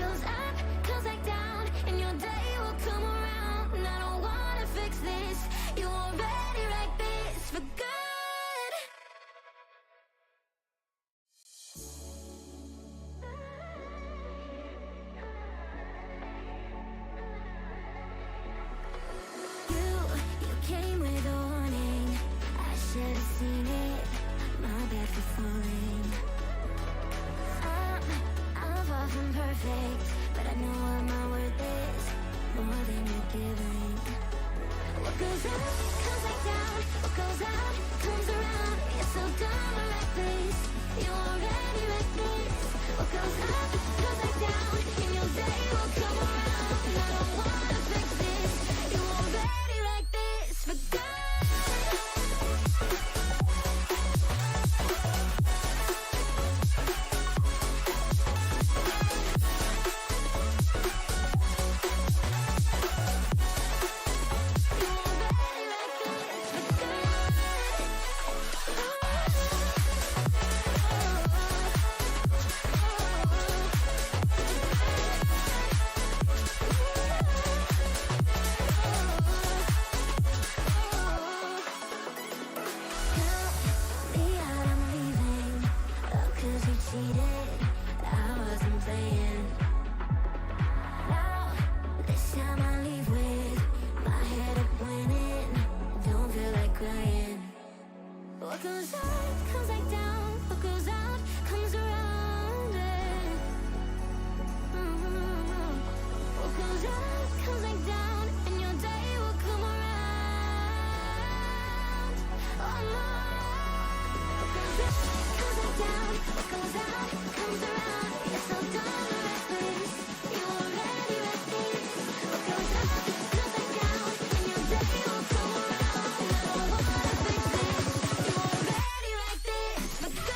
goes up comes back down, and your day will come around. And I don't wanna fix this. You already like this for good. You came with a warning. I should have seen it. My bad for falling. I'm far from perfect, but I know what my worth is, more than you're giving. What goes up comes back down. What goes out comes around. You're so dumb or reckless. You already reckless. What goes up comes back down, and your day will come around. And I don't wanna fix this. You already like this for good. What goes up comes back down. What goes out comes around. What goes up comes back down, and your day will come around. Oh no. What goes up comes back down. What goes out comes around. You're so dumb and reckless. You already reckless. What goes up comes back down, and your day will come around. And I don't wanna fix this. You already like this for good.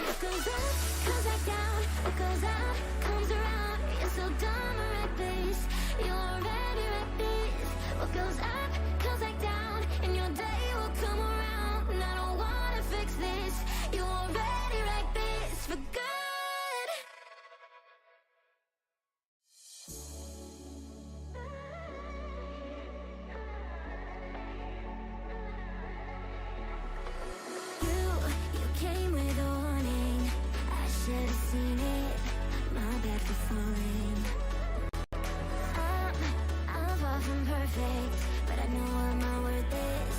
What goes up comes back down. What goes out comes around. You're so dumb and reckless. You already reckless. What goes up comes back down, and your day will come around. And I don't wanna fix this. You already like this for good. You came with a warning. I should have seen it. My bad for falling. I'm far from perfect, but I know what my worth is,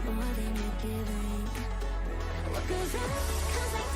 more than you're giving. What goes up comes back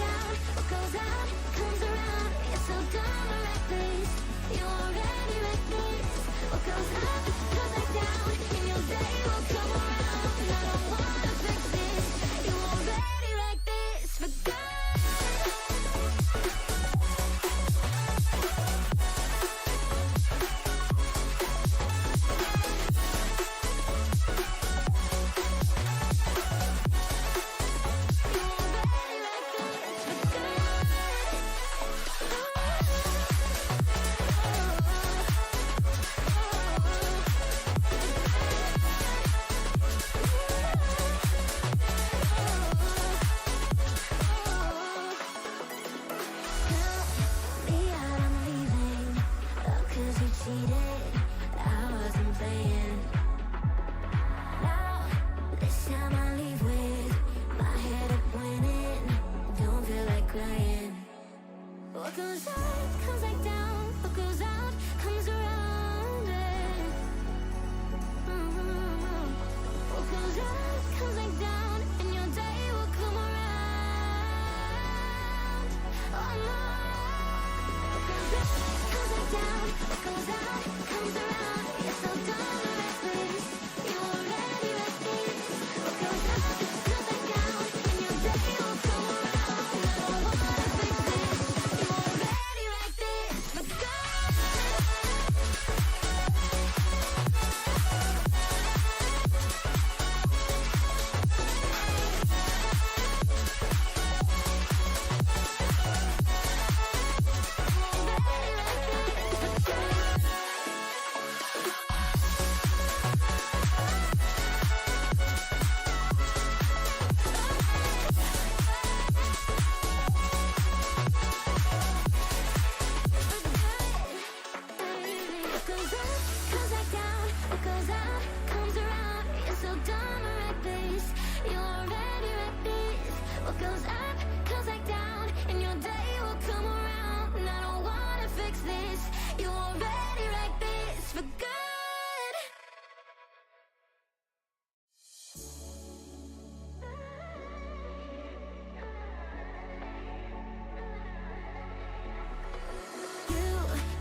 so dumb or reckless. You're already reckless. What goes up comes back down, and your day will come around. And I don't wanna fix this. You're already reckless for good.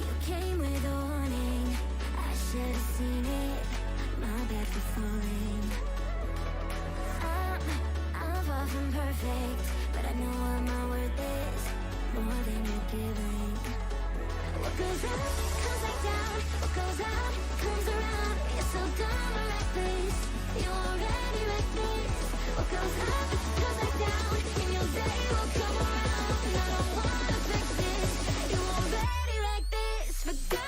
You came with a warning. I should've seen it. My bad for falling. I'm far from perfect, but I know what my worth is. More than you're giving. What goes up comes back down. What goes out comes around. You're so dumb or reckless. You're already reckless. What goes up comes back down, and your day will come around. And I don't wanna fix this. You're already like this for good.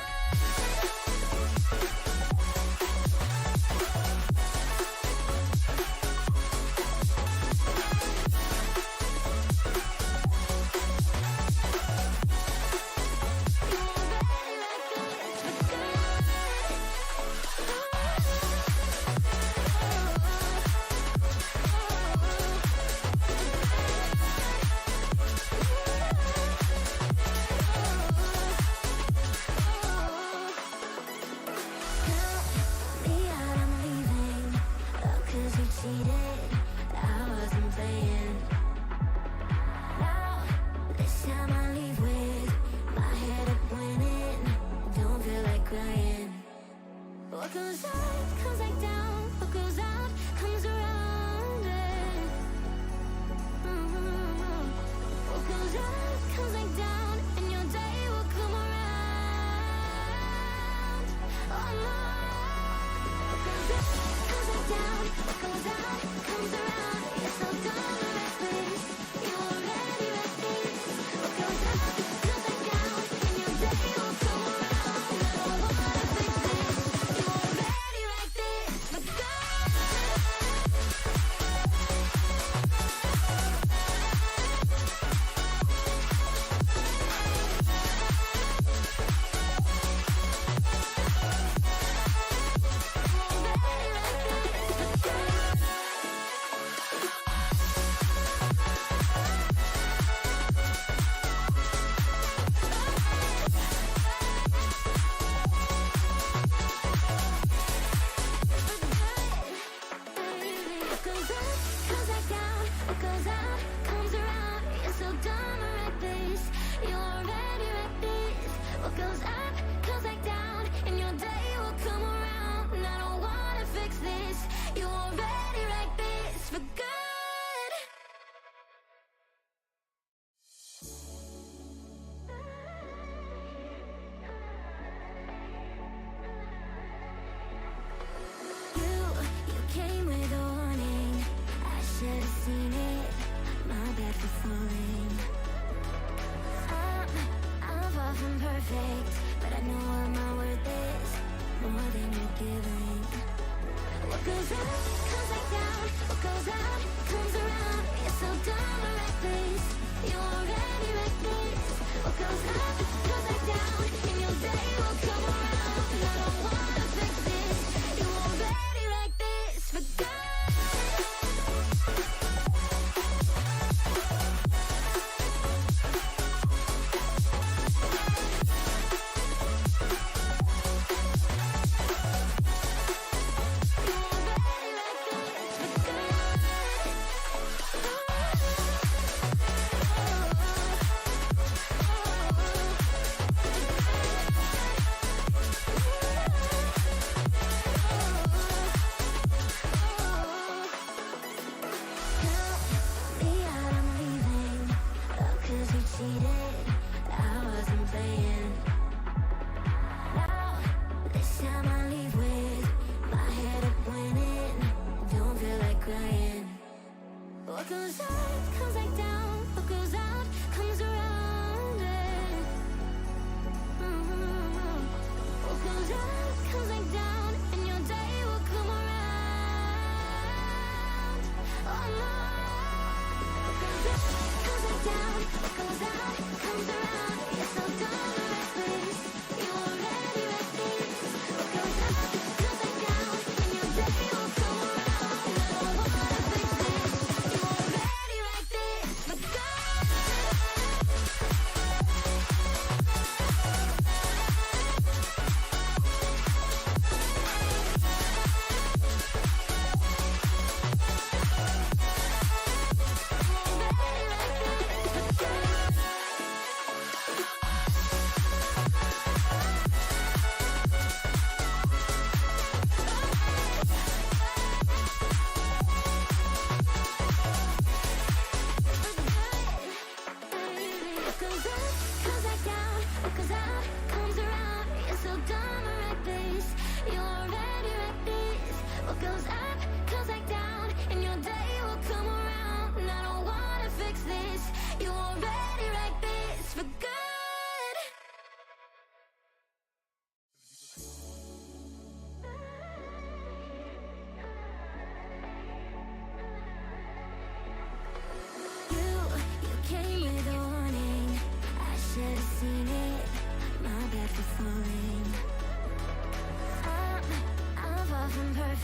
What goes up comes back down. What goes out comes around. What goes up comes back down, and your day will come around. Oh no. What goes up comes back down. What goes out comes around. You're so dumb and reckless. You're already reckless. What goes up comes back down, and your day will come around. And I don't wanna fix this. You're already like this for good. What goes up comes back down. What goes out comes around. You're so dumb or reckless. You're already reckless. What goes up comes back down, and your day will come around. And I don't wanna fix this. You're already like this for good. You came with a warning. I should've seen it. My bad for falling. I'm far from perfect, but I know what my worth is. More than you're giving. What goes up comes back down. What goes out comes around. You're so dumb or reckless. You're already reckless. What goes up comes back down, and your day will come around. And I don't wanna fix this. You're already like this for good.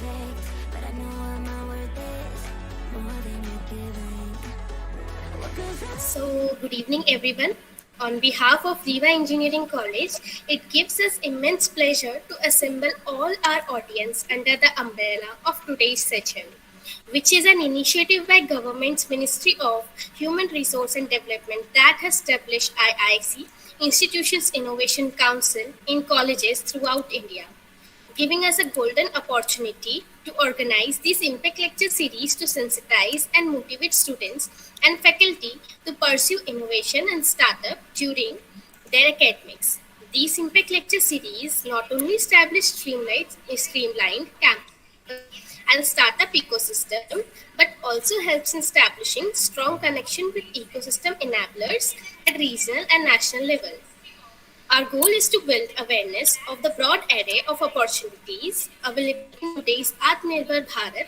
perfect, but I know what my worth is, more than you're giving. What goes up? So, good evening, everyone. On behalf of Viva Engineering College, it gives us immense pleasure to assemble all our audience under the umbrella of today's session, which is an initiative by Government's Ministry of Human Resource and Development that has established IIC, Institutions Innovation Council, in colleges throughout India, giving us a golden opportunity to organize this Impact Lecture series to sensitize and motivate students and faculty to pursue innovation and startup during their academics. This Impact Lecture series not only established streamlined campus and startup ecosystem, but also helps in establishing strong connection with ecosystem enablers at regional and national level. Our goal is to build awareness of the broad array of opportunities available in today's Atmanirbhar Bharat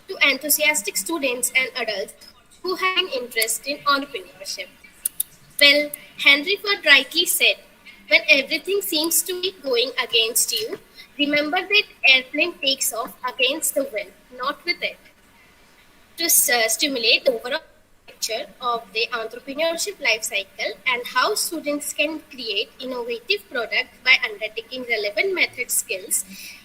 to enthusiastic students and adults who have an interest in entrepreneurship. Well, Henry Ford rightly said, when everything seems to be going against you, remember that airplane takes off against the wind, not with it. To stimulate the overall picture of the entrepreneurship life cycle and how students can create innovative product by undertaking relevant method skills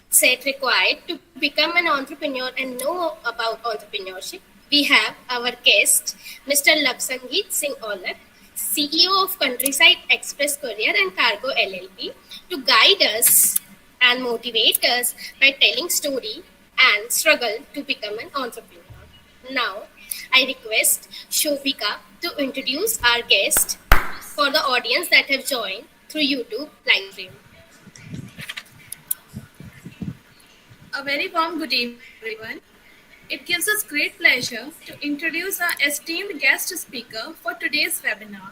set required to become an entrepreneur and know about entrepreneurship. We have our guest, Mr. Labsangeet Singh Aulat, CEO of Countryside Express Courier and Cargo LLP, to guide us and motivate us by telling story and struggle to become an entrepreneur. Now, I request Shobika to introduce our guest for the audience that have joined through YouTube live stream. A very warm good evening, everyone. It gives us great pleasure to introduce our esteemed guest speaker for today's webinar,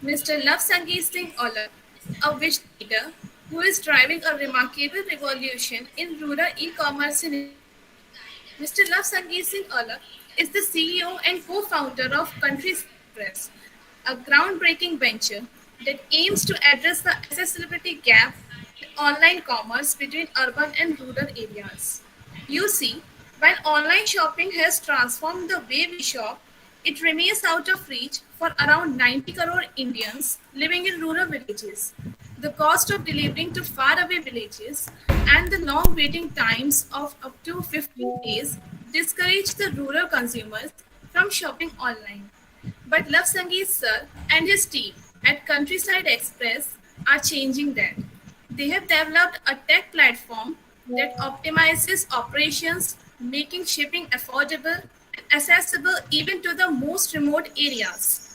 Mr. Love Sangeet Singh Aulat, a vision leader who is driving a remarkable revolution in rural e-commerce in India. Mr. Love Sangeet Singh Aulat is the CEO and co-founder of Countryside Express, a groundbreaking venture that aims to address the accessibility gap in online commerce between urban and rural areas. You see, while online shopping has transformed the way we shop, it remains out of reach for around 90 crore Indians living in rural villages. The cost of delivering to faraway villages and the long waiting times of up to 15 days discourage the rural consumers from shopping online. But Love Sangeet sir and his team at Countryside Express are changing that. They have developed a tech platform that optimizes operations, making shipping affordable and accessible even to the most remote areas.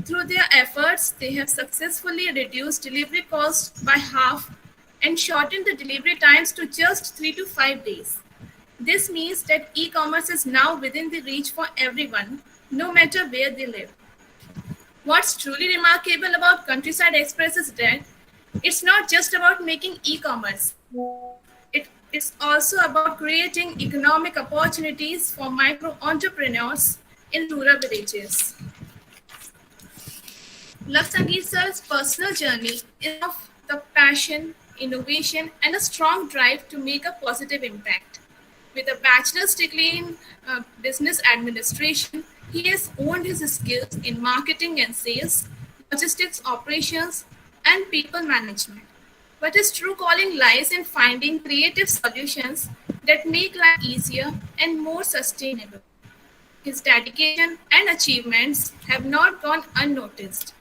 Through their efforts, they have successfully reduced delivery costs by half and shortened the delivery times to just 3 to 5 days. This means that e-commerce is now within the reach for everyone, no matter where they live. What's truly remarkable about Countryside Express is that it's not just about making e-commerce. It's also about creating economic opportunities for micro entrepreneurs in rural villages. Love Sangeet sir's personal journey is of the passion, innovation, and a strong drive to make a positive impact. With a bachelor's degree in business administration, he has honed his skills in marketing and sales, logistics operations, and people management. But his true calling lies in finding creative solutions that make life easier and more sustainable. His dedication and achievements have not gone unnoticed.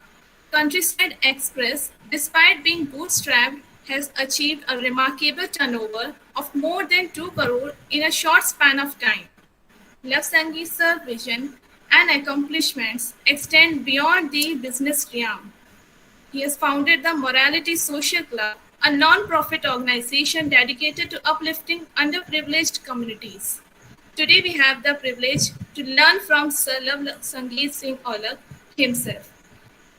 Countryside Express, despite being bootstrapped, has achieved a remarkable turnover of more than 2 crore in a short span of time. Love Sangeet's vision and accomplishments extend beyond the business realm. He has founded the Morality Social Club, a non-profit organization dedicated to uplifting underprivileged communities. Today we have the privilege to learn from Sir Love Sangeet Singh Aulat himself.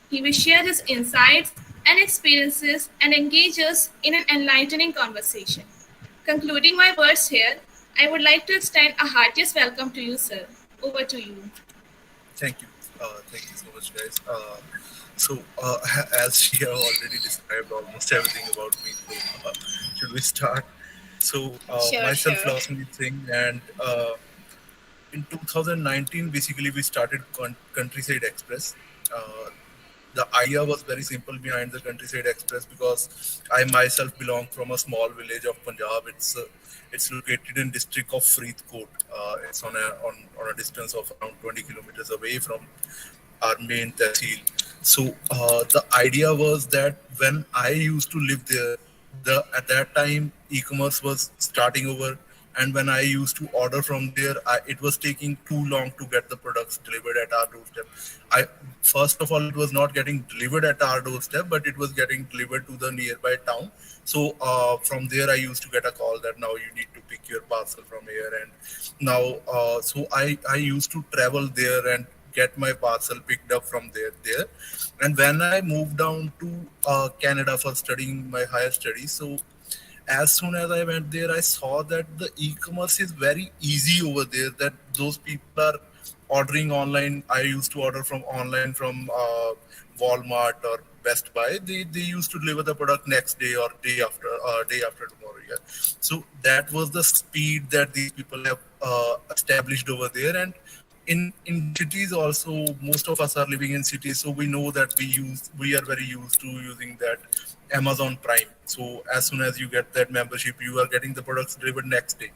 He will share his insights and experiences and engage us in an enlightening conversation. Concluding my words here, I would like to extend a heartiest welcome to you, sir. Over to you. Thank you. Thank you so much, guys. As she have already described almost everything about me, should we start? So Sure, myself, sure. Lawson Singh, and in 2019, basically we started Countryside Express. Uh, the idea was very simple behind the Countryside Express because I myself belong from a small village of Punjab. It's located in district of Faridkot. It's on a distance of around 20 kilometers away from our main tehsil. So the idea was that when I used to live there, the at that time e-commerce was starting over, and when I used to order from there, it was taking too long to get the products delivered at our doorstep. I First of all, it was not getting delivered at our doorstep, but it was getting delivered to the nearby town. So from there, I used to get a call that now you need to pick your parcel from here, and now so I used to travel there and get my parcel picked up from there. And when I moved down to Canada for studying my higher studies, so as soon as I went there, I saw that the e-commerce is very easy over there. That those people are ordering online. I used to order from online from Walmart or Best Buy. They used to deliver the product next day or day after tomorrow. Yeah. So that was the speed that these people have established over there. And in cities also, most of us are living in cities, so we know that we are very used to using that Amazon Prime. So as soon as you get that membership, you are getting the products delivered next day.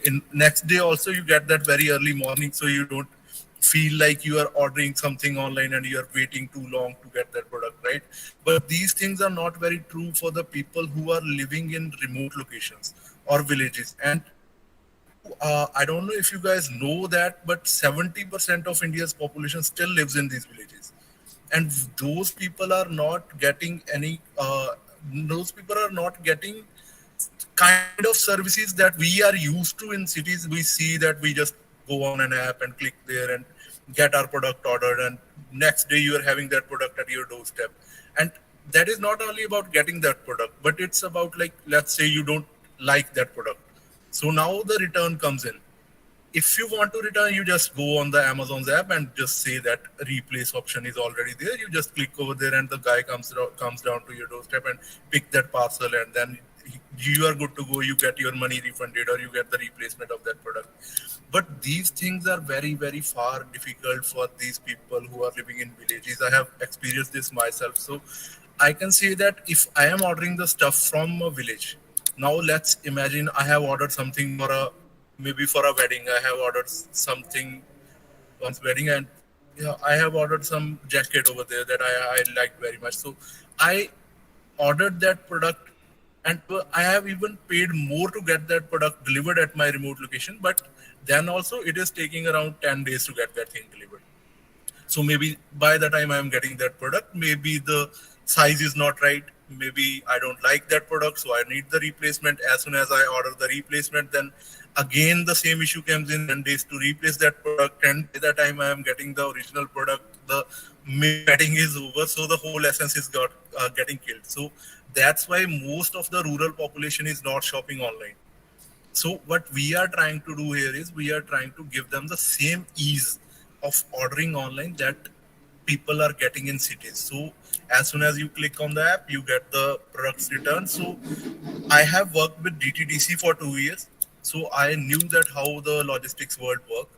In next day also, you get that very early morning, so you don't feel like you are ordering something online and you are waiting too long to get that product, right? But these things are not very true for the people who are living in remote locations or villages. And I don't know if you guys know that, but 70% of India's population still lives in these villages, and those people are not getting any. Those people are not getting kind of services that we are used to in cities. We see that we just go on an app and click there and get our product ordered, and next day you are having that product at your doorstep. And that is not only about getting that product, but it's about, like, let's say you don't like that product, so now the return comes in. If you want to return, you just go on the Amazon's app and just say that replace option is already there. You just click over there, and the guy comes down to your doorstep and pick that parcel, and then you are good to go. You get your money refunded, or you get the replacement of that product. But these things are very, very far difficult for these people who are living in villages. I have experienced this myself, so I can say that if I am ordering the stuff from a village, now let's imagine I have ordered something for a, maybe for a wedding. I have ordered something for someone's wedding, and yeah, I have ordered some jacket over there that I liked very much. So I ordered that product, and I have even paid more to get that product delivered at my remote location. But then also, it is taking around 10 days to get that thing delivered. So maybe by the time I'm getting that product, maybe the size is not right. Maybe I don't like that product, so I need the replacement. As soon as I order the replacement, then again the same issue comes in, 10 days to replace that product. And by the time I am getting the original product, the wedding is over, so the whole essence is got getting killed. So that's why most of the rural population is not shopping online. So what we are trying to do here is we are trying to give them the same ease of ordering online that people are getting in cities. So as soon as you click on the app, you get the products returned. So I have worked with DTDC for 2 years, so I knew that how the logistics world work.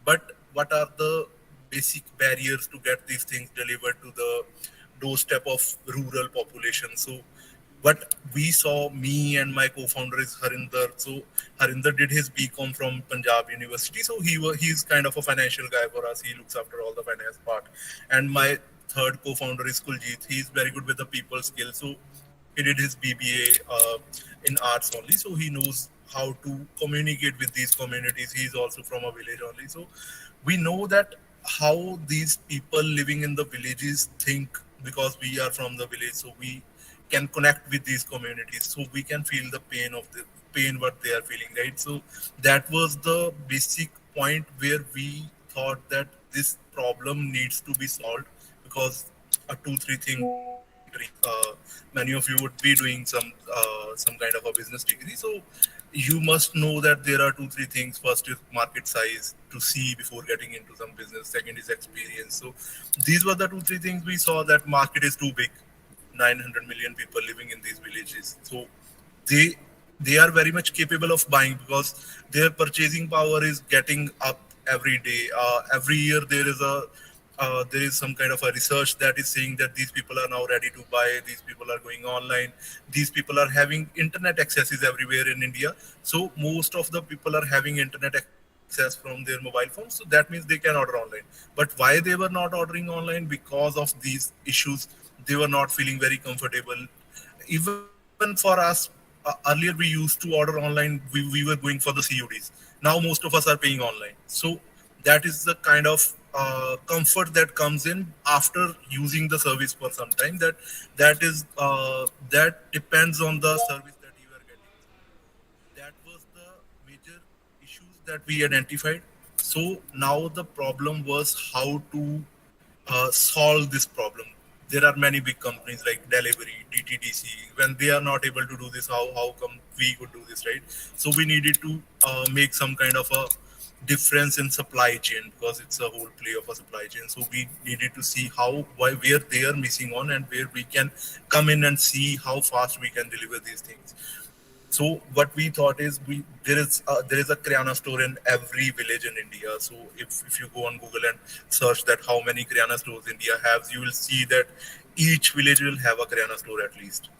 But what are the basic barriers to get these things delivered to the doorstep of rural population? So what we saw, me and my co-founder is Harinder. So Harinder did his BCom from Punjab University, so he's kind of a financial guy for us. He looks after all the finance part. And my third co-founder is Kuljit. He's very good with the people skills. So he did his BBA in arts only, so he knows how to communicate with these communities. He's also from a village only, so we know that how these people living in the villages think, because we are from the village, so we can connect with these communities, so we can feel the pain of the pain what they are feeling, right? So that was the basic point where we thought that this problem needs to be solved, because a two three thing many of you would be doing some kind of a business degree, so you must know that there are two three things. First is market size to see before getting into some business. Second is experience. So these were the two three things we saw, that market is too big, 900 million people living in these villages, so they they are very much capable of buying because their purchasing power is getting up every day. Every year there is some kind of a research that is saying that these people are now ready to buy. These people are going online. These people are having internet accesses everywhere in India. So most of the people are having internet access from their mobile phones. So that means they can order online. But why they were not ordering online? Because of these issues, they were not feeling very comfortable. Even for us, earlier we used to order online. We were going for the CUDs. Now most of us are paying online. So that is the kind of comfort that comes in after using the service for some time. That depends on the service that you are getting. So that was the major issues that we identified. So now the problem was how to solve this problem. There are many big companies like Delivery, DTDC. When they are not able to do this, how come we could do this, right? So we needed to make some kind of a difference in supply chain because it's a whole play of a supply chain. So we needed to see where they are missing on and where we can come in and see how fast we can deliver these things. So what we thought is there is a Kriana store in every village in India. So if you go on Google and search that how many Kriana stores India has, you will see that each village will have a Kriana store at least.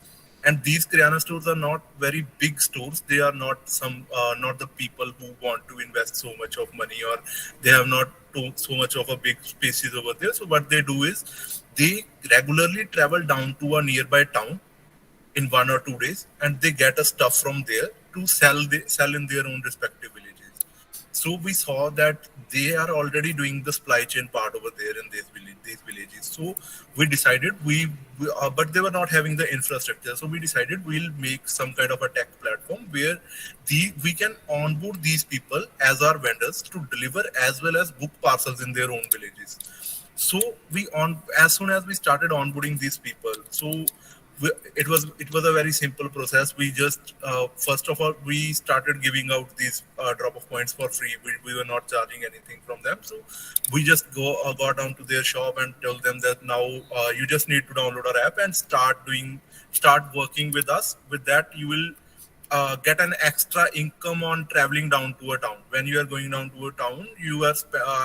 And these Kriana stores are not very big stores. They are not the people who want to invest so much of money, or they have not so much of a big spaces over there. So what they do is they regularly travel down to a nearby town in 1 or 2 days, and they get a stuff from there to sell in their own respective villages. So we saw that they are already doing the supply chain part over there in these villages. So we decided but they were not having the infrastructure. So we decided we'll make some kind of a tech platform where we can onboard these people as our vendors to deliver as well as book parcels in their own villages. So we on as soon as we started onboarding these people, so it was a very simple process. We just first of all we started giving out these drop off points for free. We were not charging anything from them. So we just got down to their shop and tell them that now you just need to download our app and start working with us. With that you will get an extra income on traveling down to a town. When you are going down to a town, you are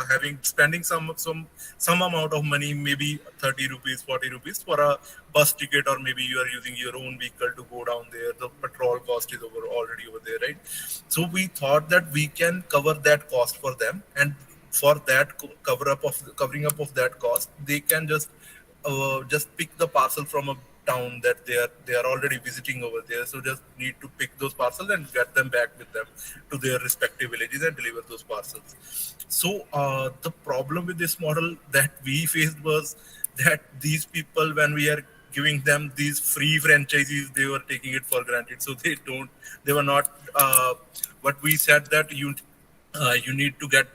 having spending some amount of money, maybe 30 rupees, 40 rupees for a bus ticket, or maybe you are using your own vehicle to go down there. The petrol cost is already over there, right? So we thought that we can cover that cost for them, and for that covering up of that cost, they can just pick the parcel from a town that they are already visiting over there. So just need to pick those parcels and get them back with them to their respective villages and deliver those parcels. So the problem with this model that we faced was that these people, when we are giving them these free franchises, they were taking it for granted. So they were not. What we said that you need to get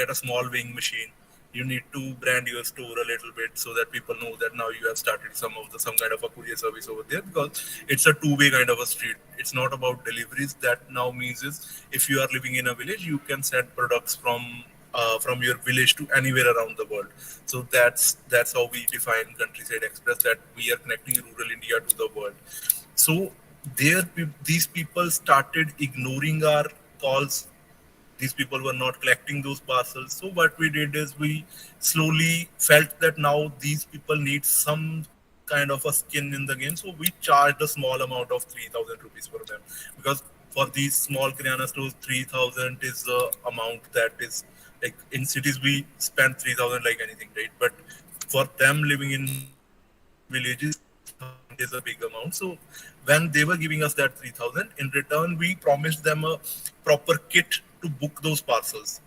a small weighing machine. You need to brand your store a little bit so that people know that now you have started some kind of a courier service over there, because it's a two-way kind of a street. It's not about deliveries. That now means is if you are living in a village, you can send products from your village to anywhere around the world. So that's how we define Countryside Express, that we are connecting rural India to the world. So these people started ignoring our calls. These people were not collecting those parcels. So what we did is we slowly felt that now these people need some kind of a skin in the game. So we charged a small amount of 3,000 rupees for them, because for these small Kirana stores, 3,000 is the amount that is, like, in cities we spend 3,000 like anything, right? But for them living in villages, 3,000 is a big amount. So when they were giving us that 3,000, in return we promised them a proper kit to book those parcels,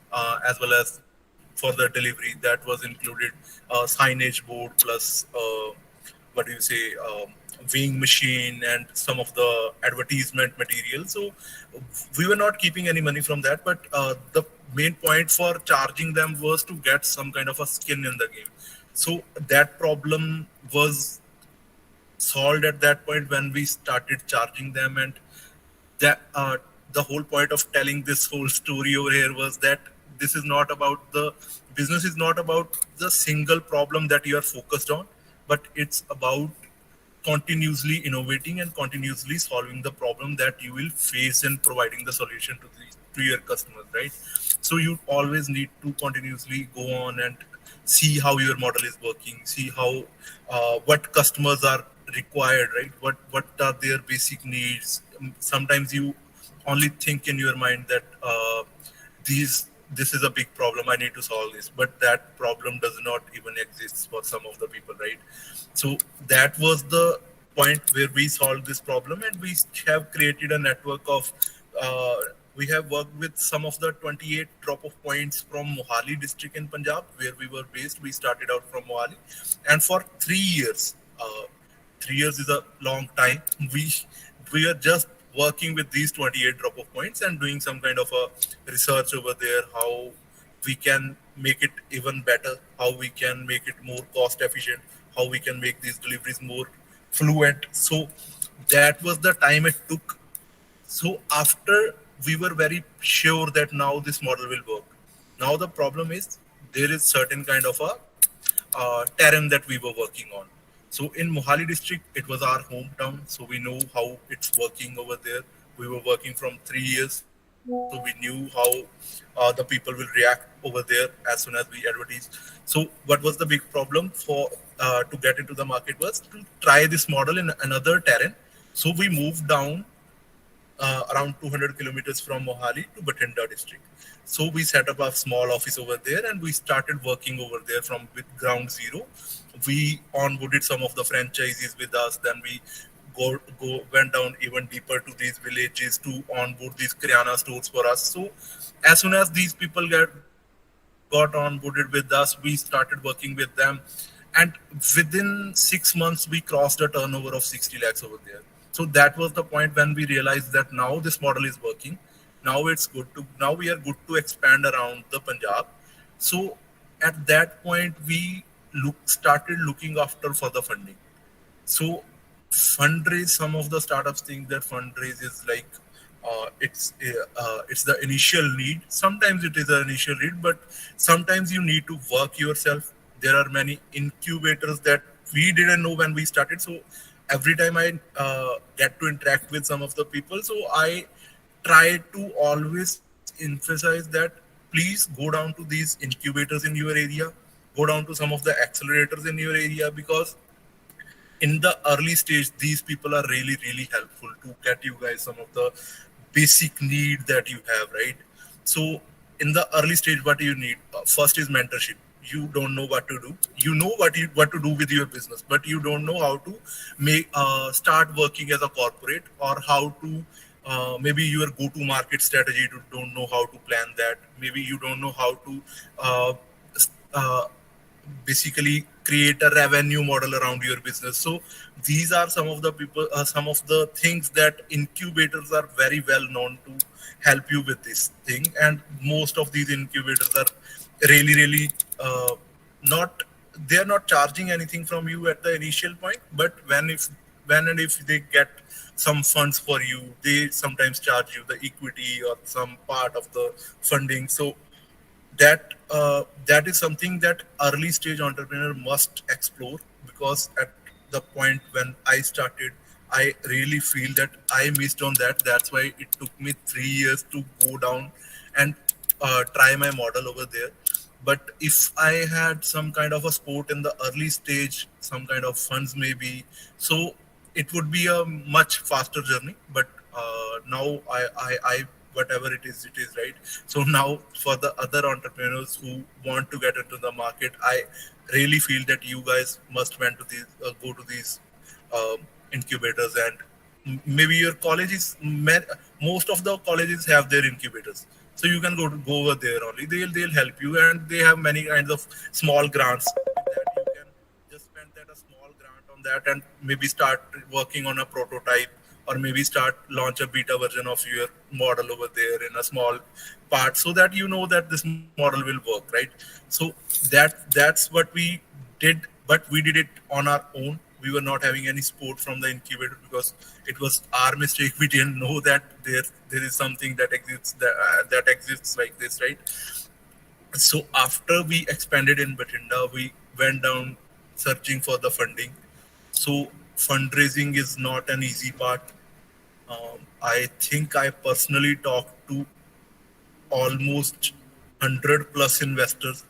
as well as for the delivery. That was included signage board plus what do you say, weighing machine and some of the advertisement material. So we were not keeping any money from that, but the main point for charging them was to get some kind of a skin in the game. So that problem was solved at that point when we started charging them. And that the whole point of telling this whole story over here was that this is not about the business is not about the single problem that you are focused on, but it's about continuously innovating and continuously solving the problem that you will face and providing the solution to your customers, right? So you always need to continuously go on and see how your model is working, see how what customers are required, right? What are their basic needs. Sometimes you only think in your mind that these this is a big problem, I need to solve this, but that problem does not even exist for some of the people, right? So that was the point where we solved this problem, and we have created a network of uh, we have worked with some of the 28 drop off points from Mohali district in Punjab, where we were based. We started out from Mohali, and for 3 years, 3 years is a long time. We are just working with these 28 drop off points and doing some kind of a research over there, how we can make it even better, how we can make it more cost efficient, how we can make these deliveries more fluent. So that was the time it took. So after we were very sure that now this model will work. Now the problem is there is certain kind of a terrain that we were working on. So in Mohali district, it was our hometown, so we know how it's working over there. We were working from 3 years, so we knew how the people will react over there as soon as we advertise. So what was the big problem for to get into the market was to try this model in another terrain. So we moved down around 200 kilometers from Mohali to Bathinda district. So we set up a small office over there, and we started working over there from with ground zero. We onboarded some of the franchises with us. Then we go went down even deeper to these villages to onboard these Kriana stores for us. So as soon as these people got onboarded with us, we started working with them, and within 6 months we crossed a turnover of 60 lakhs over there. So that was the point when we realized that now this model is working. Now we are good to expand around the Punjab. So at that point we started looking after for the funding. So fundraise, some of the startups think that fundraise is like it's the initial need. Sometimes it is an initial need, but sometimes you need to work yourself. There are many incubators that we didn't know when we started. So every time I get to interact with some of the people, so I try to always emphasize that please go down to these incubators in your area, go down to some of the accelerators in your area, because in the early stage these people are really helpful to get you guys some of the basic need that you have, right? So in the early stage, what do you need? First is mentorship. You don't know what to do. You know what to do with your business, but you don't know how to make start working as a corporate, or how to maybe your go to market strategy. You don't know how to plan that. Maybe you don't know how to uh, uh, basically create a revenue model around your business. So these are some of the people, some of the things that incubators are very well known to help you with this thing. And most of these incubators are really not, they are not charging anything from you at the initial point, but when and if they get some funds for you, they sometimes charge you the equity or some part of the funding. So that is something that early stage entrepreneur must explore, because at the point when I started, I really feel that I missed on that. That's why it took me 3 years to go down and try my model over there. But if I had some kind of a sport in the early stage, some kind of funds maybe, so it would be a much faster journey. But now I whatever it is, right? So now for the other entrepreneurs who want to get into the market, I really feel that you guys must went to these go to these uh, incubators. And maybe your colleges, most of the colleges have their incubators, so you can go over there only. They'll help you, and they have many kinds of small grants. With that you can just spend that a small grant on that, and maybe start working on a prototype, or maybe start launch a beta version of your model over there in a small part, so that you know that this model will work, right? So that's what we did. But we did it on our own. We were not having any support from the incubator, because it was our mistake. We didn't know that there is something that exists, that exists like this, right? So after we expanded in Bathinda, we went down searching for the funding. So fundraising is not an easy part. I think I personally talked to almost 100 plus investors,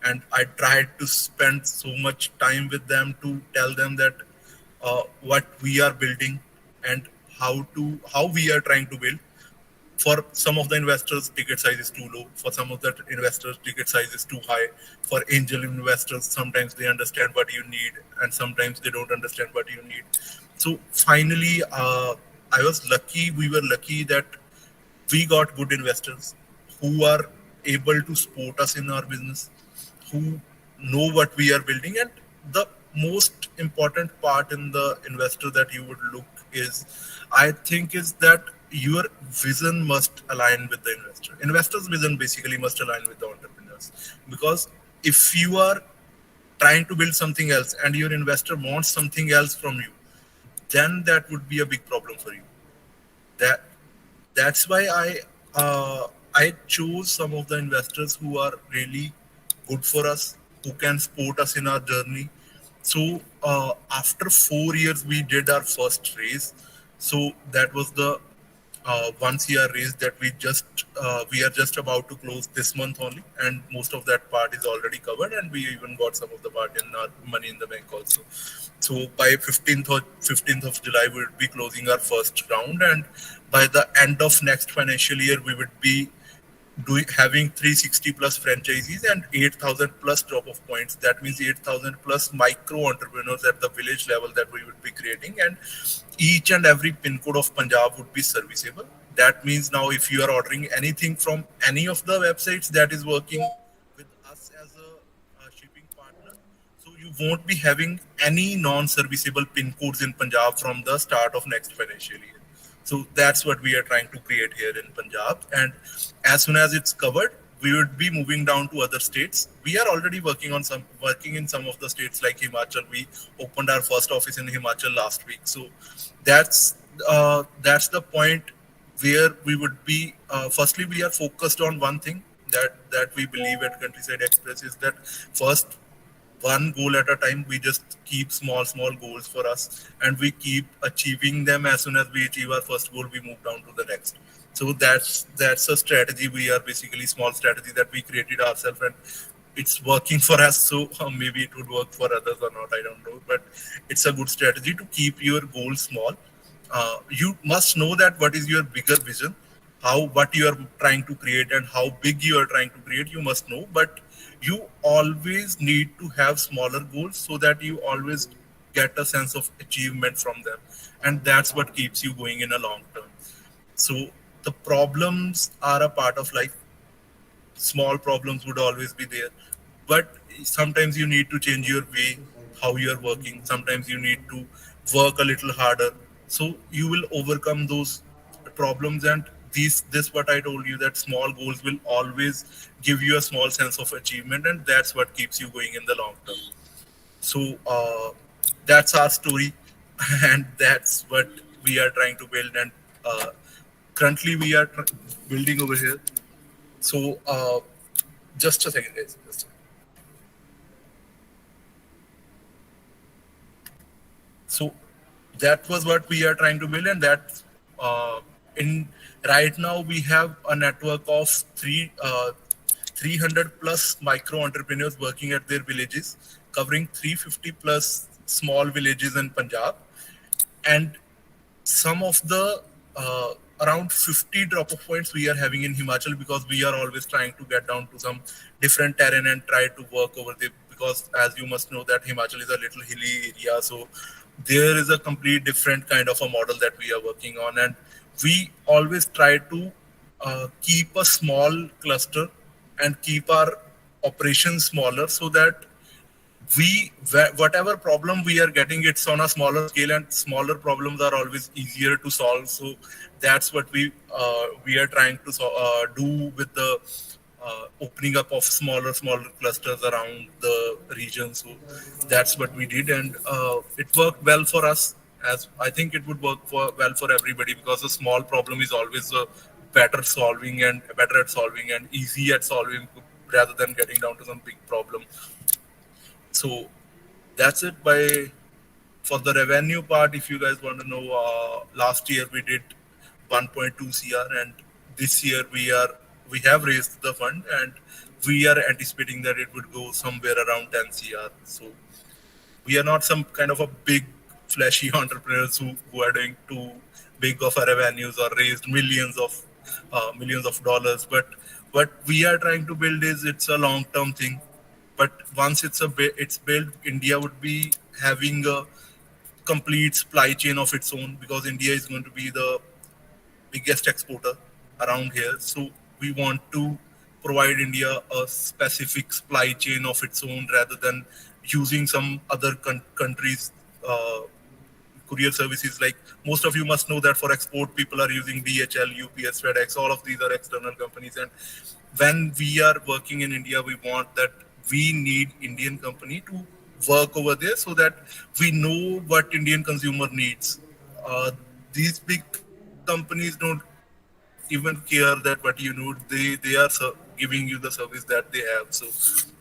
and I tried to spend so much time with them to tell them that what we are building and how we are trying to build. For some of the investors, ticket size is too low. For some of the investors, ticket size is too high. For angel investors, sometimes they understand what you need, and sometimes they don't understand what you need. So finally, I was lucky. We were lucky that we got good investors who are able to support us in our business, who know what we are building. And the most important part in the investor that you would look is, I think, is that your vision must align with the investor. Investor's vision basically must align with the entrepreneurs, because if you are trying to build something else and your investor wants something else from you, then that would be a big problem for you. That that's why I chose some of the investors who are really good for us, who can support us in our journey. So after 4 years, we did our first raise. So that was the 1 CR raise that we are just about to close this month only, and most of that part is already covered, and we even got some of the part in our money in the bank also. So by 15th of July, we would be closing our first round, and by the end of next financial year, we would be having 360 plus franchisees and 8,000 plus drop off points. That means 8,000 plus micro entrepreneurs at the village level that we would be creating, and each and every pin code of Punjab would be serviceable. That means now if you are ordering anything from any of the websites that is working with us as a shipping partner, so you won't be having any non-serviceable pin codes in Punjab from the start of next financial year. So that's what we are trying to create here in Punjab. And as soon as it's covered, we would be moving down to other states. We are already working in some of the states like Himachal. We opened our first office in Himachal last week. So that's the point where we would be. Firstly, we are focused on one thing that we believe at Countryside Express is that first, one goal at a time. We just keep small goals for us, and we keep achieving them. As soon as we achieve our first goal, we move down to the next. So that's a strategy. We are basically small strategy that we created ourselves, and it's working for us. So maybe it would work for others or not, I don't know, but it's a good strategy to keep your goals small. You must know that what is your bigger vision, how what you are trying to create and how big you are trying to create, you must know. But you always need to have smaller goals so that you always get a sense of achievement from them, and that's what keeps you going in a long term. So the problems are a part of life. Small problems would always be there, but sometimes you need to change your way, how you are working. Sometimes you need to work a little harder, so you will overcome those problems. And this what I told you, that small goals will always give you a small sense of achievement, and that's what keeps you going in the long term. So that's our story. And that's what we are trying to build. And currently we are building over here. So just a second, guys. So that was what we are trying to build, and that in right now we have a network of 300 plus micro entrepreneurs working at their villages, covering 350 plus small villages in Punjab. And some of the around 50 drop off points we are having in Himachal, because we are always trying to get down to some different terrain and try to work over there, because as you must know that Himachal is a little hilly area. So there is a complete different kind of a model that we are working on, and we always try to keep a small cluster and keep our operations smaller, so that whatever problem we are getting, it's on a smaller scale, and smaller problems are always easier to solve. So that's what we are trying to do with the opening up of smaller clusters around the region. So that's what we did, and it worked well for us, as I think it would work well for everybody, because a small problem is always better at solving and easy at solving, rather than getting down to some big problem. So that's it by For the revenue part, if you guys want to know, last year we did 1.2 cr, and this year we have raised the fund, and we are anticipating that it would go somewhere around 10 cr. So we are not some kind of a big flashy entrepreneurs who are doing too big of a revenues or raised millions of dollars, but what we are trying to build is it's a long term thing. But once it's built, India would be having a complete supply chain of its own, because India is going to be the biggest exporter around here. So we want to provide India a specific supply chain of its own rather than using some other countries' courier services. Like most of you must know that for export, people are using DHL, UPS, FedEx. All of these are external companies, and when we are working in India, we want that we need Indian company to work over there so that we know what Indian consumer needs. These big companies don't even care that what you need. They are giving you the service that they have. So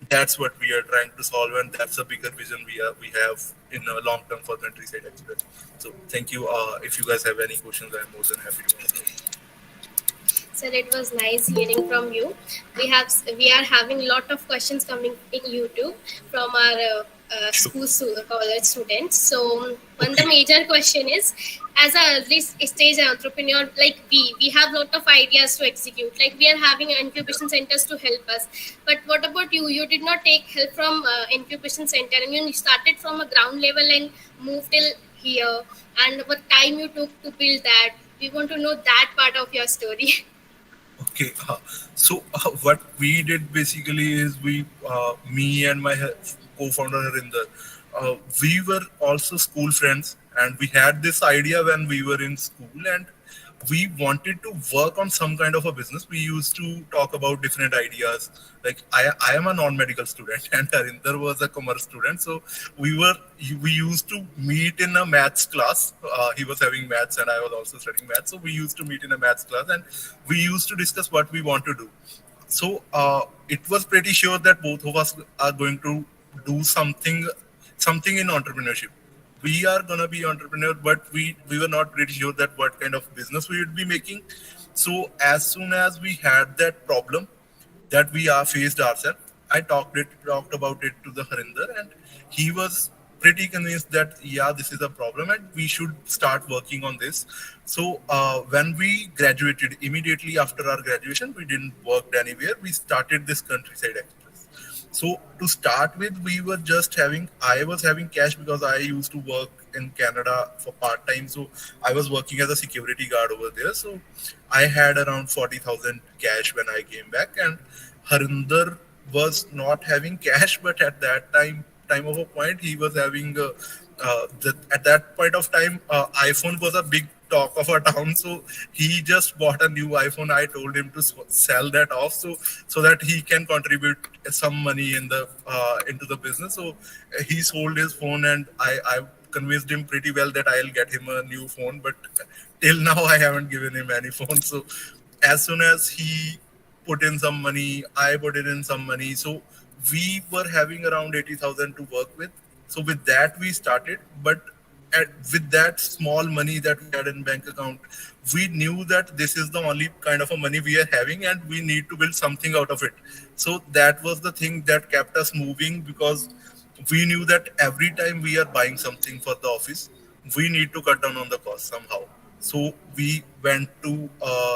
that's what we are trying to solve, and that's a bigger vision we have in a long term for Countryside Express. So thank you. If you guys have any questions, I'm more than happy to answer. Sir, it was nice hearing from you. We are having a lot of questions coming in YouTube from our Sure. college students. So one the Okay. major question is, as a early stage entrepreneur like we have lot of ideas to execute. Like we are having incubation centers to help us. But what about you? You did not take help from incubation center, and you started from a ground level and moved till here. And what time you took to build that? We want to know that part of your story. Okay, so what we did basically is me and my co-founder Harinder, we were also school friends, and we had this idea when we were in school, and we wanted to work on some kind of a business. We used to talk about different ideas. Like I am a non-medical student, and Harinder was a commerce student, so we used to meet in a maths class. He was having maths, and I was also studying maths, so we used to meet in a maths class, and we used to discuss what we want to do. So it was pretty sure that both of us are going to do something in entrepreneurship. We are gonna be entrepreneur, but we were not pretty sure that what kind of business we would be making. So as soon as we had that problem that we are faced ourselves, I talked about it to the Harinder, and he was pretty convinced that yeah, this is a problem and we should start working on this. So when we graduated, immediately after our graduation, we didn't work anywhere. We started this Countryside Express. So to start with, I was having cash because I used to work in Canada for part time. So I was working as a security guard over there. So I had around 40,000 cash when I came back, and Harinder was not having cash, but at that time of a point, he was having at that point of time, iPhone was a big talk of our town. So he just bought a new iPhone. I told him to sell that off so that he can contribute some money into the business. So he sold his phone, and I convinced him pretty well that I'll get him a new phone. But till now, I haven't given him any phone. So as soon as he put in some money, I put it in some money. So we were having around 80,000 to work with. So with that we started, but with that small money that we had in bank account, we knew that this is the only kind of a money we are having, and we need to build something out of it. So that was the thing that kept us moving, because we knew that every time we are buying something for the office, we need to cut down on the cost somehow. So we went to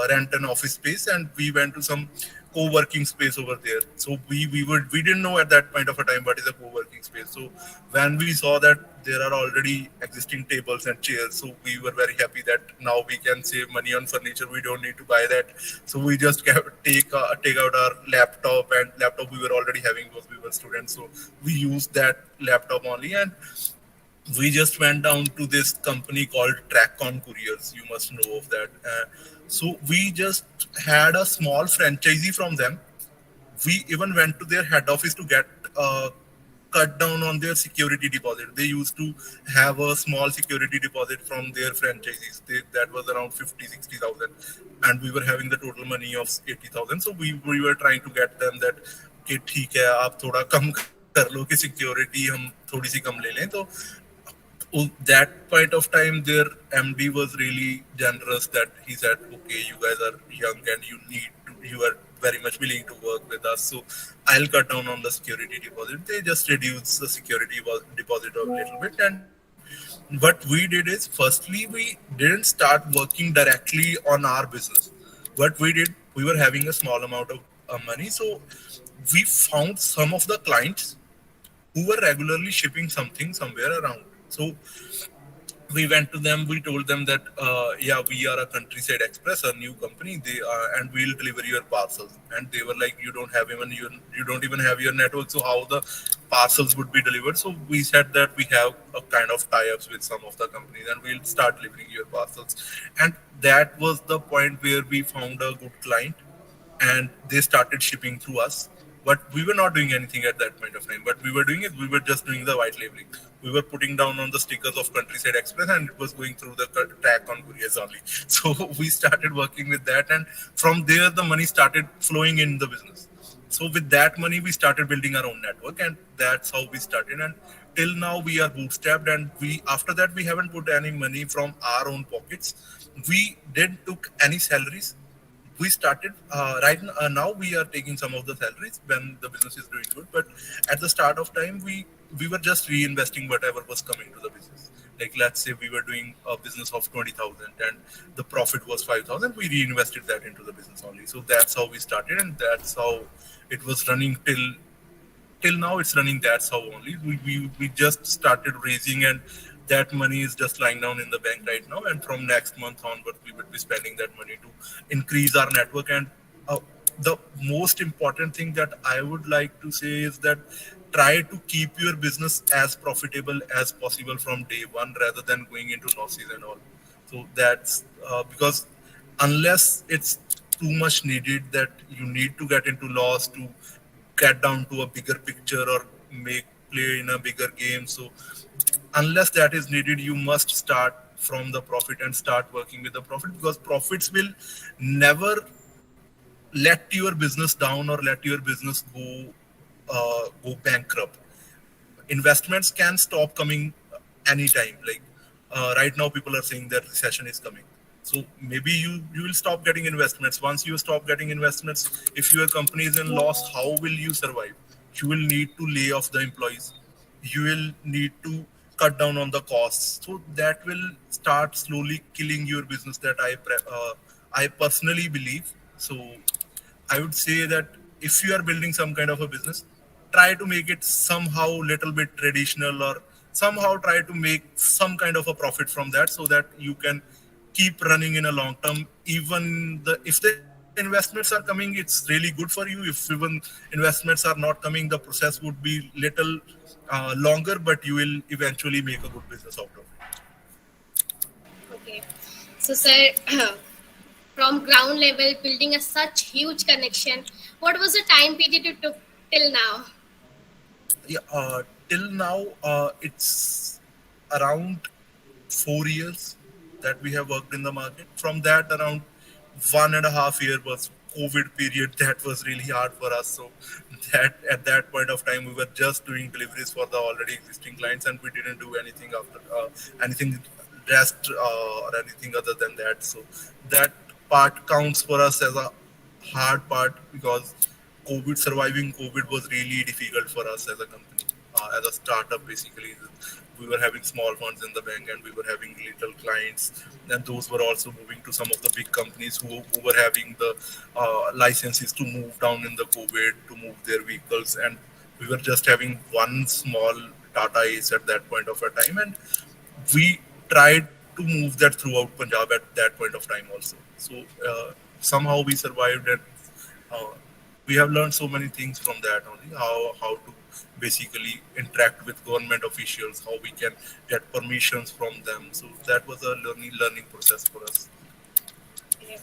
rent an office space, and we went to some co-working space over there. So we didn't know at that point of a time what is a co-working space. So when we saw that there are already existing tables and chairs, so we were very happy that now we can save money on furniture. We don't need to buy that. So we just take out our laptop we were already having because we were students. So we used that laptop only, and we just went down to this company called Trackon Couriers. You must know of that. So we just had a small franchisee from them. We even went to their head office to get cut down on their security deposit. They used to have a small security deposit from their franchisees. That was around 50, 60,000, and we were having the total money of 80,000. So we were trying to get them that कि ठीक है आप थोड़ा कम कर लो कि security हम थोड़ी सी कम ले लें. तो that point of time, their MD was really generous that he said, "Okay, you guys are young and you are very much willing to work with us. So I'll cut down on the security deposit." They just reduced the security deposit a little bit, and what we did is, firstly, we didn't start working directly on our business. What we did, we were having a small amount of money, so we found some of the clients who were regularly shipping something somewhere around. So we went to them, we told them that yeah, we are a Countryside Express, a new company, they and we'll deliver your parcels. And they were like, you don't even have your network, so how the parcels would be delivered? So we said that we have a kind of tie-ups with some of the companies and we'll start delivering your parcels. And that was the point where we found a good client and they started shipping through us. But we were not doing anything at that point of time. What we were doing is we were just doing the white labeling. We were putting down on the stickers of Countryside Express, and it was going through the track on couriers only. So we started working with that, and from there the money started flowing in the business. So with that money, we started building our own network, and that's how we started. And till now, we are bootstrapped, and we after that we haven't put any money from our own pockets. We didn't took any salaries. We started now we are taking some of the salaries when the business is doing good, but at the start of time, we were just reinvesting whatever was coming to the business. Like, let's say we were doing a business of 20,000 and the profit was 5,000, we reinvested that into the business only. So that's how we started, and that's how it was running till now. It's running. That's how only we just started raising, and that money is just lying down in the bank right now. And from next month onward, we would be spending that money to increase our network. And the most important thing that I would like to say is that try to keep your business as profitable as possible from day one, rather than going into losses and all. So that's because unless it's too much needed that you need to get into loss to get down to a bigger picture or make play in a bigger game. So unless that is needed, you must start from the profit and start working with the profit, because profits will never let your business down or let your business go bankrupt. Investments can stop coming anytime. Like right now, people are saying that recession is coming. So maybe you will stop getting investments. Once you stop getting investments, if your company is in loss, how will you survive? You will need to lay off the employees. You will need to cut down on the costs. So that will start slowly killing your business. That I personally believe. So I would say that if you are building some kind of a business, try to make it somehow little bit traditional, or somehow try to make some kind of a profit from that, so that you can keep running in a long term. Even if the investments are coming, it's really good for you. If even investments are not coming, the process would be little longer, but you will eventually make a good business out of it. Okay. So, sir, from ground level, building a such huge connection, what was the time period you took till now? Yeah, till now, it's around 4 years that we have worked in the market. From that, around 1.5 year was COVID period. That was really hard for us. So that at that point of time, we were just doing deliveries for the already existing clients, and we didn't do anything after anything rest or anything other than that. So that part counts for us as a hard part, because surviving COVID was really difficult for us as a company, as a startup. Basically, we were having small funds in the bank, and we were having little clients, and those were also moving to some of the big companies who were having the licenses to move down in the COVID to move their vehicles, and we were just having one small Tata Ace at that point of a time, and we tried to move that throughout Punjab at that point of time also. So somehow we survived, and uh, we have learned so many things from that only. How to basically interact with government officials, how we can get permissions from them. So that was a learning process for us. Okay.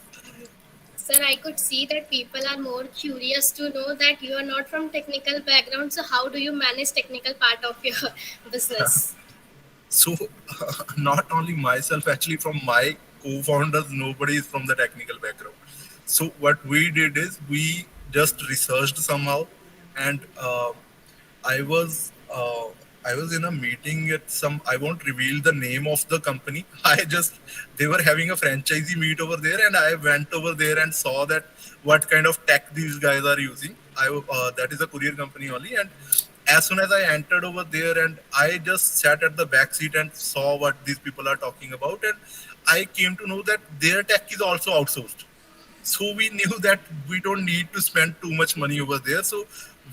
Sir, I could see that people are more curious to know that you are not from technical background. So, how do you manage technical part of your business? So not only myself, actually from my co-founders, nobody is from the technical background. So what we did is we just researched somehow, and I was I was in a meeting at some. I won't reveal the name of the company. I just they were having a franchisee meet over there, and I went over there and saw that what kind of tech these guys are using. That is a courier company only, and as soon as I entered over there, and I just sat at the back seat and saw what these people are talking about, and I came to know that their tech is also outsourced. So we knew that we don't need to spend too much money over there. So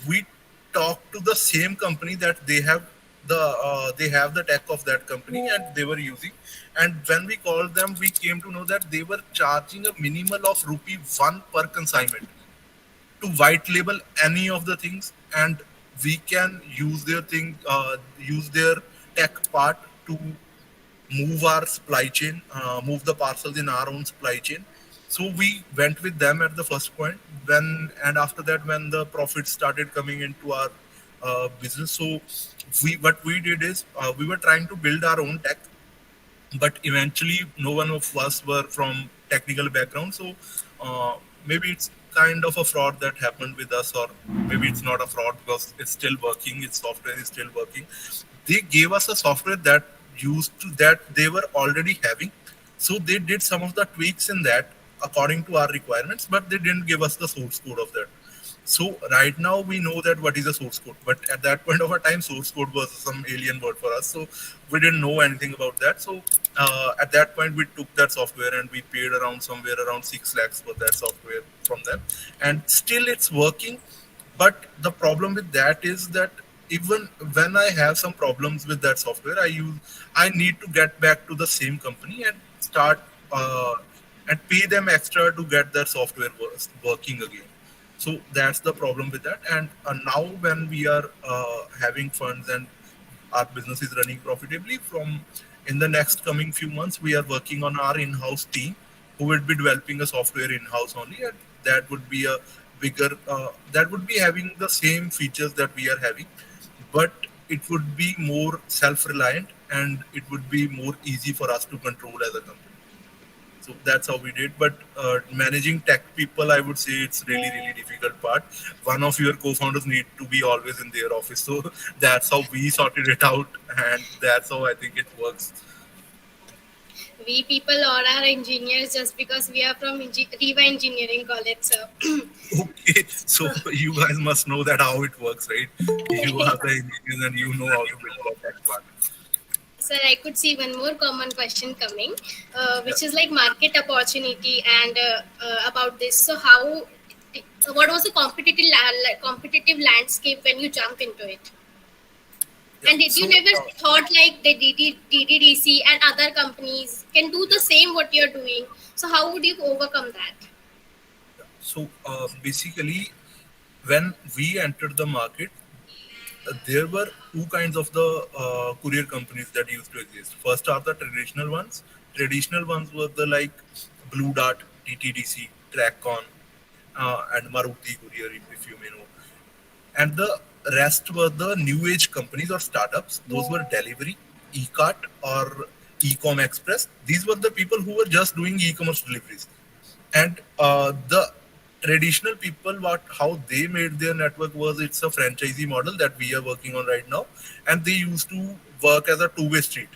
we talked to the same company that they have the tech of that company and they were using. And when we called them, we came to know that they were charging a minimal of rupee one per consignment to white label any of the things, and we can use their tech part to move our supply chain, move the parcels in our own supply chain. So we went with them at the first point. And after that, when the profits started coming into our business, so what we did is we were trying to build our own tech, but eventually no one of us were from technical background. So uh, maybe it's kind of a fraud that happened with us, or maybe it's not a fraud because it's still working, its software is still working. They gave us a software that used to that they were already having, so they did some of the tweaks in that according to our requirements, but they didn't give us the source code of that. So right now we know that what is a source code, but at that point of a time, source code was some alien word for us. So we didn't know anything about that. So at that point, we took that software and we paid around somewhere around 6 lakhs for that software from them, and still it's working. But the problem with that is that even when I have some problems with that software, I need to get back to the same company and start uh, and pay them extra to get that software working again. So that's the problem with that. And now when we are having funds and our business is running profitably, from in the next coming few months, we are working on our in-house team who will be developing a software in-house only, and that would be a bigger that would be having the same features that we are having, but it would be more self-reliant and it would be more easy for us to control as a company. So that's how we did. But managing tech people, I would say it's really difficult part. One of your co-founders need to be always in their office. So that's how we sorted it out, and that's how I think it works. We people are our engineers just because we are from Riva Engineering College. So, Okay, so so you guys must know that how it works, right? You are the engineers and you know how to build the tech part. sir, I could see one more common question coming, Yeah. which is like market opportunity and about this. So, what was the competitive landscape when you jump into it? Yeah. And did you So never thought like the DDDC and other companies can do the yeah. same what you're doing? So, how would you overcome that? So basically, when we entered the market, there were two kinds of the courier companies that used to exist. First are the traditional ones. Traditional ones were the like Blue Dart, TTDC, Trackon, and Maruti Courier, if you may know. And the rest were the new age companies or startups. Those were Delivery, eCart, or Ecom Express. These were the people who were just doing e-commerce deliveries. And the traditional people, what how they made their network was it's a franchisee model that we are working on right now, and they used to work as a two-way street,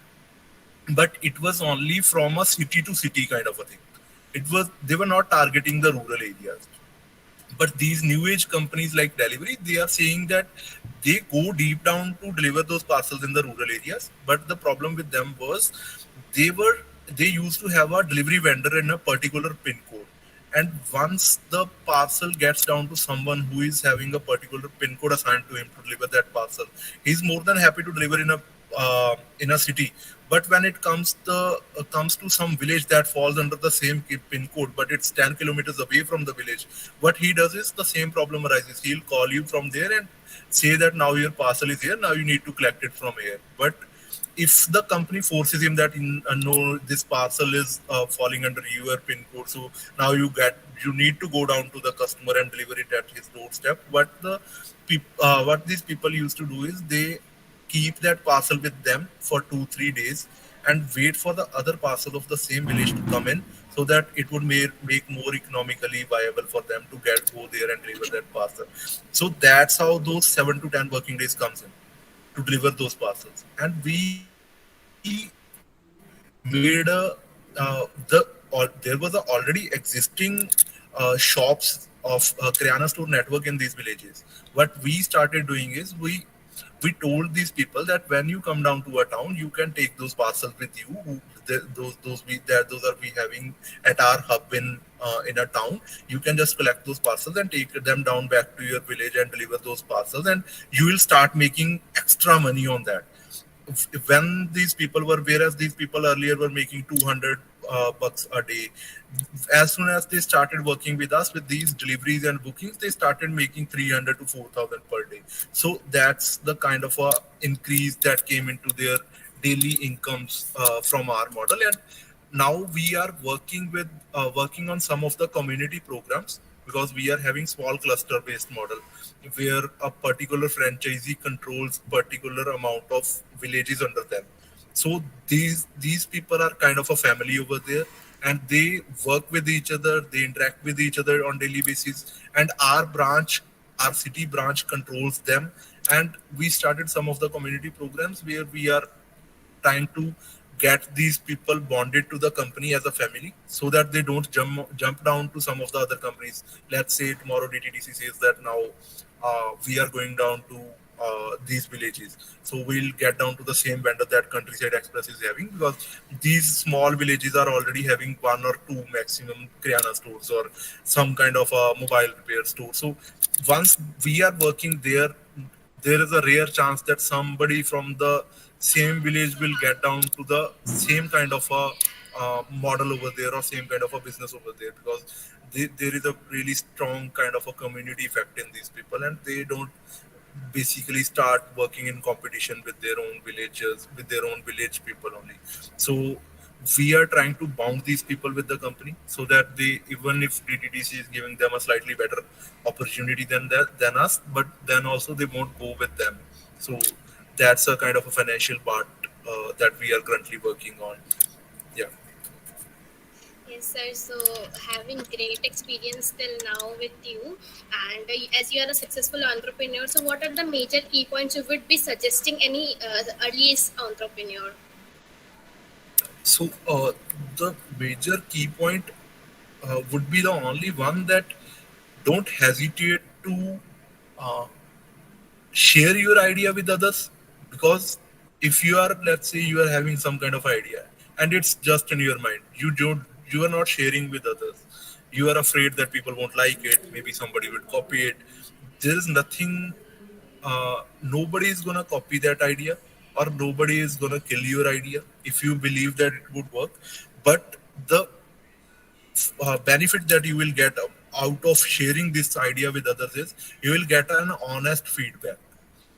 but it was only from a city to city kind of a thing. It was they were not targeting the rural areas. But these new age companies like Delivery, they are saying that they go deep down to deliver those parcels in the rural areas. But the problem with them was they were they used to have a delivery vendor in a particular pin code. And once the parcel gets down to someone who is having a particular pin code assigned to him to deliver that parcel, he's more than happy to deliver in a city. But when it comes to some village that falls under the same pin code, but it's 10 kilometers away from the village, what he does is the same problem arises. He'll call you from there and say that now your parcel is here. Now you need to collect it from here. But if the company forces him that no, this parcel is falling under your pin code, so now you need to go down to the customer and deliver it at his doorstep. What these people used to do is they keep that parcel with them for 2 3 days and wait for the other parcel of the same village to come in, so that it would make more economically viable for them to go there and deliver that parcel. So that's how those 7 to 10 working days comes in. to deliver those parcels. And we made there was a already existing shops of Kirana store network in these villages. What we started doing is we told these people that when you come down to a town, you can take those parcels with you. Those are we having at our hub in a town. You can just collect those parcels and take them down back to your village and deliver those parcels, and you will start making extra money on that. When these people were, whereas these people earlier were making 200 bucks a day, as soon as they started working with us with these deliveries and bookings, they started making 300 to 4,000 per day. So that's the kind of a increase that came into their daily incomes from our model. And now we are working on some of the community programs, because we are having small cluster based model where a particular franchisee controls particular amount of villages under them. So these people are kind of a family over there, and they work with each other, they interact with each other on daily basis, and our city branch controls them. And we started some of the community programs where we are trying to get these people bonded to the company as a family, so that they don't jump down to some of the other companies. Let's say tomorrow DTDC says that now we are going down to these villages, so we'll get down to the same vendor that Countryside Express is having, because these small villages are already having one or two maximum Kirana stores or some kind of a mobile repair store. So once we are working there, there is a rare chance that somebody from the same village will get down to the same kind of a model over there, or same kind of a business over there, because there is a really strong kind of a community effect in these people, and they don't basically start working in competition with their own villages, with their own village people only. So we are trying to bound these people with the company, so that they, even if DTDC is giving them a slightly better opportunity than us, but then also they won't go with them. So that's a kind of a financial part that we are currently working on. Yeah. Yes, sir. So, having great experience till now with you, and as you are a successful entrepreneur, so what are the major key points you would be suggesting any earliest entrepreneur? So the major key point would be the only one, that don't hesitate to uh, share your idea with others. Because if you are, let's say you are having some kind of idea and it's just in your mind, you are not sharing with others, you are afraid that people won't like it, maybe somebody will copy it. There is nothing, nobody is gonna copy that idea, or nobody is gonna kill your idea if you believe that it would work. But the benefit that you will get out of sharing this idea with others is you will get an honest feedback.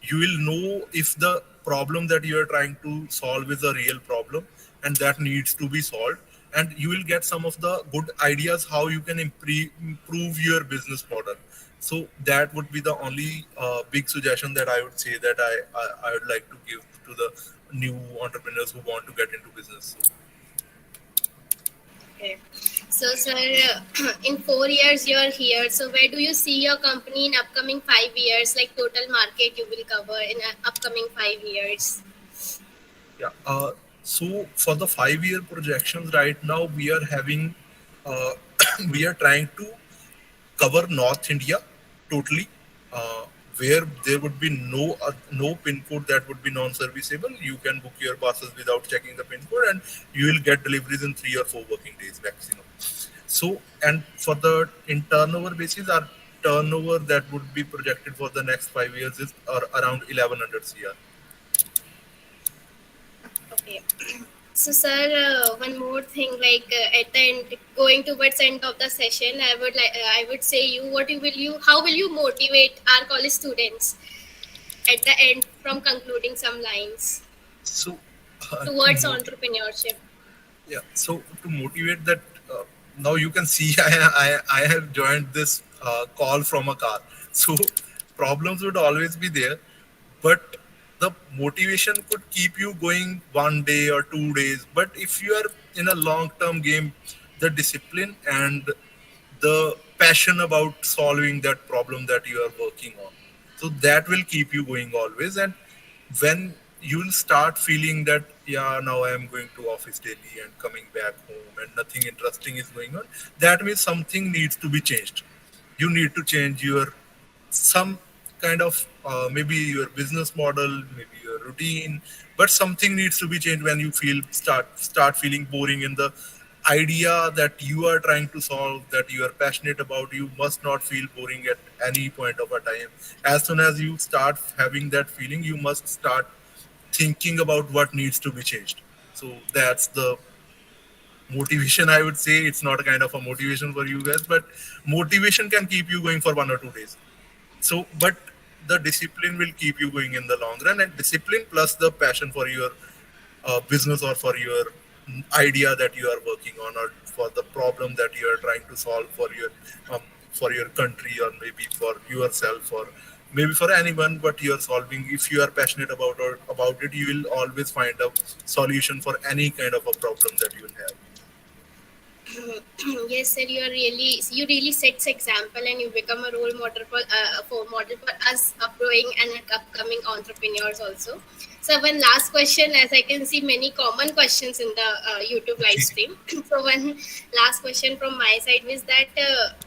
You will know if the problem that you are trying to solve is a real problem and that needs to be solved, and you will get some of the good ideas how you can improve your business model. So that would be the only big suggestion that I would say that I would like to give to the new entrepreneurs who want to get into business. So, Okay. So, sir, in 4 years you are here. So, where do you see your company in upcoming 5 years? Like total market you will cover in upcoming 5 years. yeah. So for the 5 year projections right now, we are having, uh, we are trying to cover North India totally, uh, where there would be no pin code that would be non-serviceable. You can book your passes without checking the pin code, and you will get deliveries in 3 or 4 working days maximum. So, and for the in turnover basis, our turnover that would be projected for the next 5 years is around 1100 CR. Okay. So, sir, one more thing, like at the end, going towards end of the session, I would say you, how will you motivate our college students at the end from concluding some lines So, to towards motivate. entrepreneurship? Yeah. So to motivate that, now you can see I have joined this call from a car. So problems would always be there, but the motivation could keep you going 1 day or 2 days. But if you are in a long term game, the discipline and the passion about solving that problem that you are working on, so that will keep you going always. And when you'll start feeling that, yeah, now I am going to office daily and coming back home and nothing interesting is going on, that means something needs to be changed. You need to change your some kind of maybe your business model, maybe your routine, but something needs to be changed when you start feeling boring in the idea that you are trying to solve, that you are passionate about. You must not feel boring at any point of a time. As soon as you start having that feeling, you must start thinking about what needs to be changed. So that's the motivation, I would say. It's not a kind of a motivation for you guys, but motivation can keep you going for 1 or 2 days. So, but the discipline will keep you going in the long run, and discipline plus the passion for your business or for your idea that you are working on, or for the problem that you are trying to solve um, for your country, or maybe for yourself, or maybe for anyone, but you are solving. If you are passionate about it, you will always find a solution for any kind of a problem that you will have. Yes, sir. You really sets example, and you become a role model for us upgrowing and upcoming entrepreneurs also. So one last question, as I can see many common questions in the YouTube live stream. So one last question from my side is that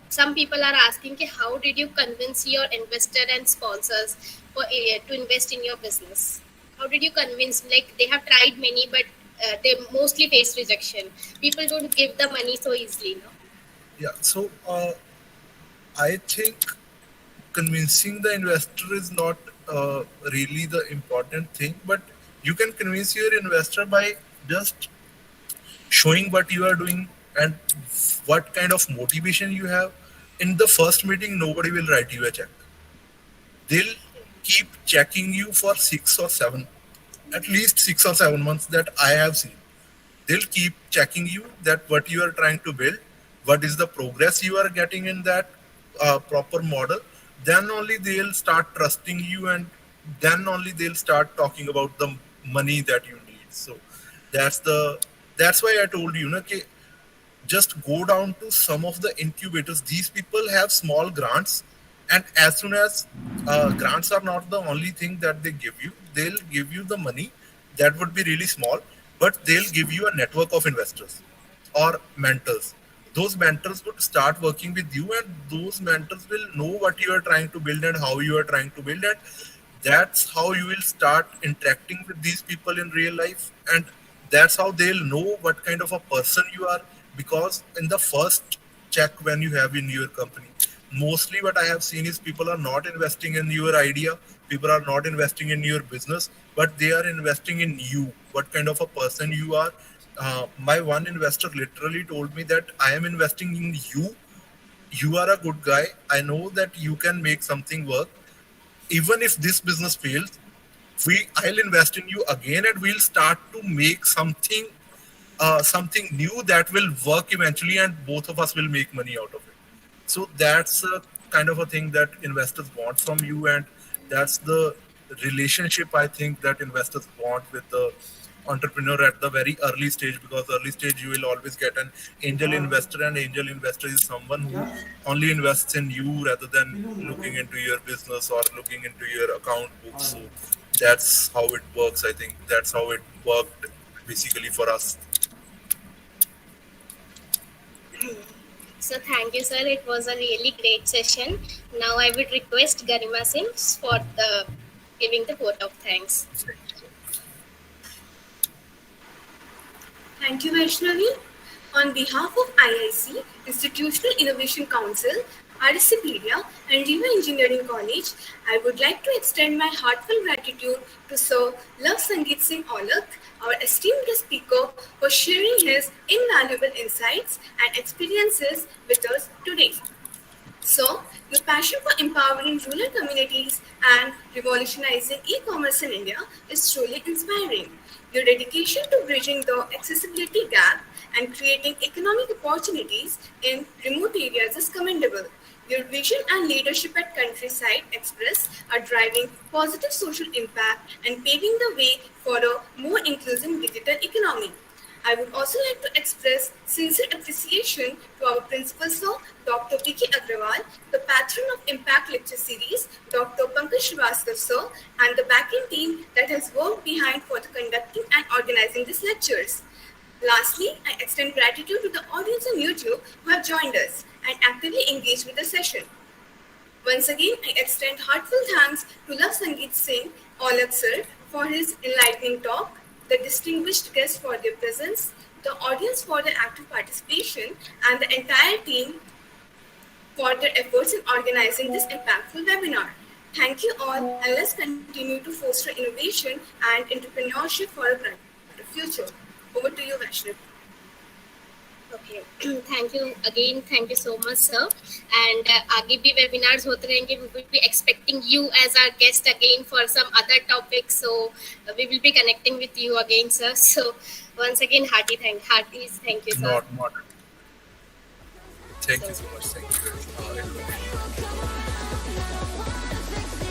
some people are asking, कि how did you convince your investor and sponsors to invest in your business? How did you convince? Like they have tried many, but they mostly face rejection. People don't give the money so easily, no? Yeah. So I think convincing the investor is not really the important thing, but you can convince your investor by just showing what you are doing and what kind of motivation you have. In the first meeting, nobody will write you a check. They'll keep checking you for 6 or 7, at least 6 or 7 months that I have seen. They'll keep checking you that what you are trying to build, what is the progress you are getting in that proper model. Then only they'll start trusting you, and then only they'll start talking about the money that you need. So that's the that's why I told you, just go down to some of the incubators. These people have small grants, and as soon as grants are not the only thing that they give you, they'll give you the money that would be really small, but they'll give you a network of investors or mentors. Those mentors would start working with you, and those mentors will know what you are trying to build and how you are trying to build it. That's how you will start interacting with these people in real life, and that's how they'll know what kind of a person you are. Because in the first check when you have in your company, mostly what I have seen is people are not investing in your idea, people are not investing in your business, but they are investing in you, what kind of a person you are. My one investor literally told me that I am investing in you. You are a good guy. I know that you can make something work. Even if this business fails, I'll invest in you again, and we'll start to make something new that will work eventually, and both of us will make money out of it. So that's a kind of a thing that investors want from you, and that's the relationship I think that investors want with the entrepreneur at the very early stage. Because early stage you will always get an angel investor, and angel investor is someone who only invests in you rather than looking into your business or looking into your account books. So that's how it works. I think that's how it worked basically for us. So thank you, sir. It was a really great session. Now I would request Garima Singh for the giving the vote of thanks. Thank you, Vaishnavi. On behalf of IIC, Institutional Innovation Council, RSC Pedia, and Riva Engineering College, I would like to extend my heartfelt gratitude to Sir Love Sangeet Singh Aulak, our esteemed guest speaker, for sharing his invaluable insights and experiences with us today. So, your passion for empowering rural communities and revolutionizing e-commerce in India is truly inspiring. Your dedication to bridging the accessibility gap and creating economic opportunities in remote areas is commendable. Your vision and leadership at Countryside Express are driving positive social impact and paving the way for a more inclusive digital economy. I would also like to express sincere appreciation to our principal sir, Dr. P.K. Agrawal, the patron of Impact Lecture Series, Dr. Pankaj Srivastava sir, and the backing team that has worked behind for the conducting and organizing these lectures. Lastly, I extend gratitude to the audience on YouTube who have joined us and actively engaged with the session. Once again, I extend heartfelt thanks to Love Sangeet Singh, Aulak sir, for his enlightening talk, the distinguished guests for their presence, the audience for their active participation, and the entire team for their efforts in organizing this impactful webinar. Thank you all, and let's continue to foster innovation and entrepreneurship for a brighter future. Over to you, Vaishnav. Okay, thank you again. Thank you so much, sir. And आगे भी webinars होते रहेंगे. We will be expecting you as our guest again for some other topics. So we will be connecting with you again, sir. So once again, hearty thank you, sir. Not. Thank you so much. Thank you.